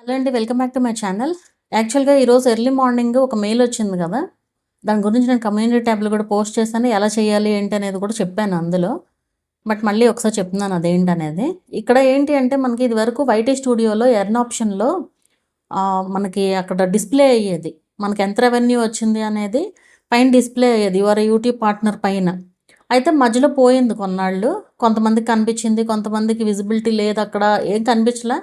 Hello అండి, welcome back to my channel. యాక్చువల్గా ఈరోజు ఎర్లీ మార్నింగ్ ఒక మెయిల్ వచ్చింది కదా, దాని గురించి నేను కమ్యూనిటీ ట్యాబ్లో కూడా పోస్ట్ చేశాను. ఎలా చేయాలి ఏంటి అనేది కూడా చెప్పాను అందులో. బట్ మళ్ళీ ఒకసారి చెప్తున్నాను అదేంటి అనేది. ఇక్కడ ఏంటి అంటే మనకి ఇది వరకు వైటీ స్టూడియోలో ఎర్న్ ఆప్షన్లో మనకి అక్కడ డిస్ప్లే అయ్యేది, మనకి ఎంత రెవెన్యూ వచ్చింది అనేది పైన డిస్ప్లే అయ్యేది యువర్ యూట్యూబ్ పార్ట్నర్ పైన. అయితే మధ్యలో పోయింది కొన్నాళ్ళు, కొంతమందికి కనిపించింది, కొంతమందికి విజిబిలిటీ లేదు, అక్కడ ఏం కనిపించలే,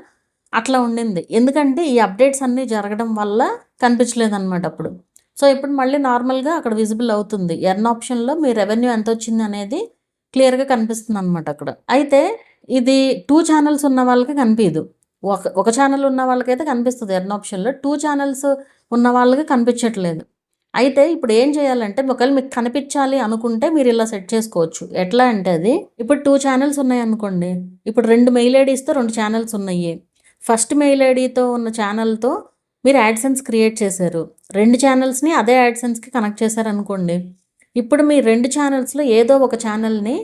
అట్లా ఉండింది. ఎందుకంటే ఈ అప్డేట్స్ అన్నీ జరగడం వల్ల కనిపించలేదు అనమాట అప్పుడు. సో ఇప్పుడు మళ్ళీ నార్మల్గా అక్కడ విజిబుల్ అవుతుంది. ఎర్న్ ఆప్షన్లో మీ రెవెన్యూ ఎంత వచ్చింది అనేది క్లియర్గా కనిపిస్తుంది అనమాట అక్కడ. అయితే ఇది 2 ఛానల్స్ ఉన్న వాళ్ళకి కనిపించదు. ఒక ఛానల్ ఉన్న వాళ్ళకైతే కనిపిస్తుంది ఎర్న్ ఆప్షన్లో, 2 ఛానల్స్ ఉన్న వాళ్ళకి కనిపించట్లేదు. అయితే ఇప్పుడు ఏం చేయాలంటే, ఒకవేళ మీకు కనిపించాలి అనుకుంటే మీరు ఇలా సెట్ చేసుకోవచ్చు. ఎట్లా అంటే అది ఇప్పుడు 2 ఛానల్స్ ఉన్నాయి అనుకోండి, ఇప్పుడు 2 మెయిల్ ఐడీస్తో 2 ఛానల్స్ ఉన్నాయి. ఫస్ట్ మెయిల్ ఐడీతో ఉన్న ఛానల్తో మీరు యాడ్సెన్స్ క్రియేట్ చేశారు, 2 ఛానల్స్ని అదే యాడ్సెన్స్కి కనెక్ట్ చేశారనుకోండి. ఇప్పుడు మీ 2 ఛానల్స్లో ఏదో ఒక ఛానల్ని,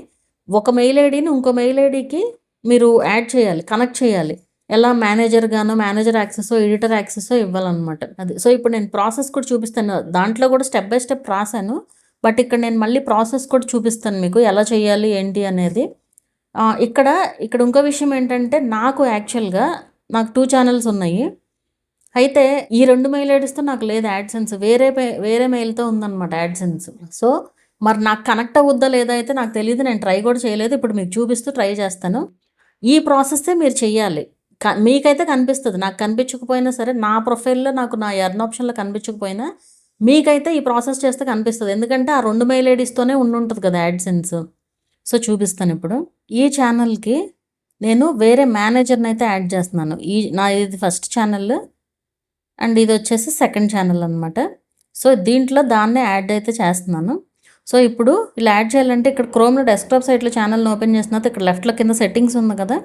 ఒక మెయిల్ ఐడీని ఇంకో మెయిల్ ఐడీకి మీరు యాడ్ చేయాలి, కనెక్ట్ చేయాలి. ఎలా మేనేజర్ గానో, మేనేజర్ యాక్సెస్, ఎడిటర్ యాక్సెస్ ఇవ్వాలన్నమాట. అది సో ఇప్పుడు నేను ప్రాసెస్ కూడా చూపిస్తాను. దాంట్లో కూడా స్టెప్ బై స్టెప్ రాశాను, బట్ ఇక్కడ నేను మళ్ళీ ప్రాసెస్ కూడా చూపిస్తాను మీకు ఎలా చేయాలి ఏంటి అనేది. ఇక్కడ ఇంకో విషయం ఏంటంటే, నాకు యాక్చువల్గా 2 ఛానల్స్ ఉన్నాయి. అయితే ఈ 2 మెయిల్ ఐడీస్తో నాకు లేదు యాడ్సెన్స్, వేరే మెయిల్తో ఉందన్నమాట యాడ్సెన్స్. సో మరి నాకు కనెక్ట్ అవుద్దా లేదా అయితే నాకు తెలియదు, నేను ట్రై కూడా చేయలేదు. ఇప్పుడు మీకు చూపిస్తూ ట్రై చేస్తాను. ఈ ప్రాసెస్సే మీరు చెయ్యాలి. మీకైతే కనిపిస్తుంది, నాకు కనిపించకపోయినా సరే, నా ప్రొఫైల్లో నాకు నా ఎర్న్ ఆప్షన్లో కనిపించకపోయినా మీకైతే ఈ ప్రాసెస్ చేస్తే కనిపిస్తుంది. ఎందుకంటే ఆ 2 మెయిల్ ఐడీస్తోనే ఉంటుంది కదా యాడ్సెన్స్. సో చూపిస్తాను ఇప్పుడు. ఈ ఛానల్కి నేను వేరే మేనేజర్ని అయితే యాడ్ చేస్తున్నాను. ఇది ఫస్ట్ ఛానల్ అండ్ ఇది వచ్చేసి సెకండ్ ఛానల్ అనమాట. సో దీంట్లో దాన్నే యాడ్ అయితే చేస్తున్నాను. సో ఇప్పుడు ఇలా యాడ్ చేయాలంటే, ఇక్కడ క్రోమ్లో డెస్క్టాప్ సైట్లో ఛానల్ని ఓపెన్ చేసిన తర్వాత ఇక్కడ లెఫ్ట్లో కింద సెట్టింగ్స్ ఉంది కదా,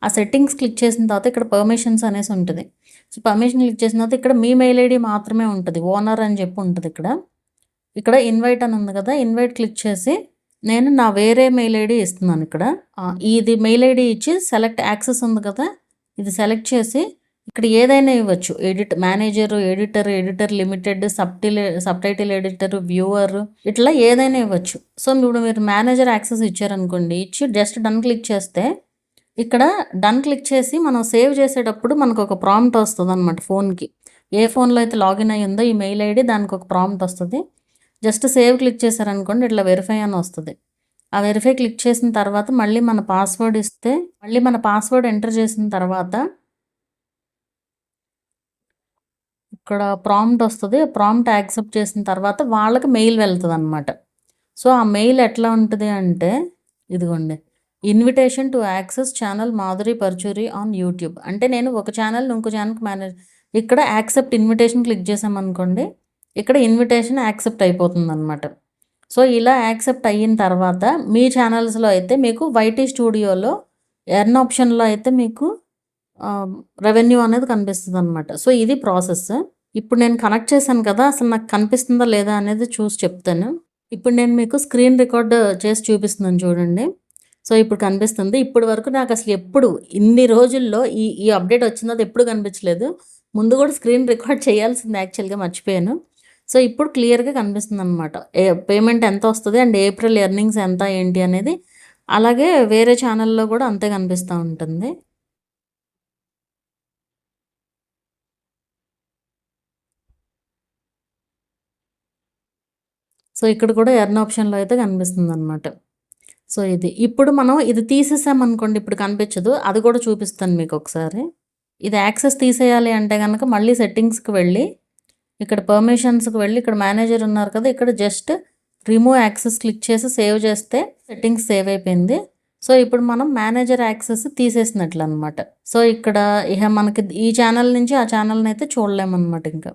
ఆ సెట్టింగ్స్ క్లిక్ చేసిన తర్వాత ఇక్కడ పర్మిషన్స్ అనేసి ఉంటుంది. సో పర్మిషన్ క్లిక్ చేసిన తర్వాత ఇక్కడ మీ మెయిల్ ఐడి మాత్రమే ఉంటుంది, ఓనర్ అని చెప్పి ఉంటుంది. ఇక్కడ ఇన్వైట్ అని ఉంది కదా, ఇన్వైట్ క్లిక్ చేసి నేను నా వేరే మెయిల్ ఐడి ఇస్తున్నాను. ఇక్కడ ఇది మెయిల్ ఐడి ఇచ్చి సెలెక్ట్ యాక్సెస్ ఉంది కదా, ఇది సెలెక్ట్ చేసి ఇక్కడ ఏదైనా ఇవ్వచ్చు. Manager, editor limited, sub title editor, viewer, ఇట్లా ఏదైనా ఇవ్వచ్చు. సో ఇప్పుడు మీరు మేనేజర్ యాక్సెస్ ఇచ్చారనుకోండి, ఇచ్చి జస్ట్ డన్ క్లిక్ చేస్తే, ఇక్కడ డన్ క్లిక్ చేసి మనం సేవ్ చేసేటప్పుడు మనకు ఒక ప్రాంప్ట్ వస్తుంది అనమాట ఫోన్కి. ఏ ఫోన్లో అయితే లాగిన్ అయ్యి ఉందో ఈ మెయిల్ ఐడి, దానికి ఒక ప్రాంప్ట్ వస్తుంది. జస్ట్ సేవ్ క్లిక్ చేశారనుకోండి, ఇట్లా వెరిఫై అని వస్తుంది. ఆ వెరిఫై క్లిక్ చేసిన తర్వాత మళ్ళీ మన పాస్వర్డ్ ఇస్తే, మళ్ళీ మన పాస్వర్డ్ ఎంటర్ చేసిన తర్వాత ఇక్కడ ప్రాంప్ట్ వస్తుంది. ప్రాంప్ట్ యాక్సెప్ట్ చేసిన తర్వాత వాళ్ళకి మెయిల్ వెళ్తుంది అనమాట. సో ఆ మెయిల్ ఎట్లా ఉంటుంది అంటే, ఇదిగోండి, invitation to access channel Madhuri Paruchuri on YouTube. అంటే నేను ఒక ఛానల్ ఇంకో ఛానల్కి మేనేజ్, ఇక్కడ యాక్సెప్ట్ ఇన్విటేషన్ క్లిక్ చేసామనుకోండి, ఇక్కడ ఇన్విటేషన్ యాక్సెప్ట్ అయిపోతుంది అనమాట. సో ఇలా యాక్సెప్ట్ అయిన తర్వాత మీ ఛానల్స్లో అయితే మీకు వైటీ స్టూడియోలో ఎర్న్ ఆప్షన్లో అయితే మీకు రెవెన్యూ అనేది కనిపిస్తుంది అనమాట. సో ఇది ప్రాసెస్. ఇప్పుడు నేను కనెక్ట్ చేశాను కదా, అసలు నాకు కనిపిస్తుందా లేదా అనేది చూసి చెప్తాను. ఇప్పుడు నేను మీకు స్క్రీన్ రికార్డ్ చేసి చూపిస్తున్నాను చూడండి. సో ఇప్పుడు కనిపిస్తుంది. ఇప్పటి వరకు నాకు అసలు ఎప్పుడు ఇన్ని రోజుల్లో ఈ అప్డేట్ వచ్చిందో అది ఎప్పుడు కనిపించలేదు. ముందు కూడా స్క్రీన్ రికార్డ్ చేయాల్సింది, యాక్చువల్గా మర్చిపోయాను. సో ఇప్పుడు క్లియర్గా కనిపిస్తుంది అనమాట, పేమెంట్ ఎంత వస్తుంది అండ్ ఏప్రిల్ ఎర్నింగ్స్ ఎంత ఏంటి అనేది. అలాగే వేరే ఛానల్లో కూడా అంతే కనిపిస్తూ ఉంటుంది. సో ఇక్కడ కూడా ఎర్న్ ఆప్షన్లో అయితే కనిపిస్తుంది అనమాట. సో ఇప్పుడు మనం ఇది తీసేసామనుకోండి, ఇప్పుడు కనిపించదు. అది కూడా చూపిస్తాను మీకు ఒకసారి. ఇది యాక్సెస్ తీసేయాలి అంటే కనుక మళ్ళీ సెట్టింగ్స్కి వెళ్ళి, ఇక్కడ పర్మిషన్స్కి వెళ్ళి, ఇక్కడ మేనేజర్ ఉన్నారు కదా, ఇక్కడ జస్ట్ రిమూవ్ యాక్సెస్ క్లిక్ చేసి సేవ్ చేస్తే సెట్టింగ్స్ సేవ్ అయిపోయింది. సో ఇప్పుడు మనం మేనేజర్ యాక్సెస్ తీసేసినట్లు అనమాట. సో ఇక్కడ మనకి ఈ ఛానల్ నుంచి ఆ ఛానల్ని అయితే చూడలేమన్నమాట ఇంకా.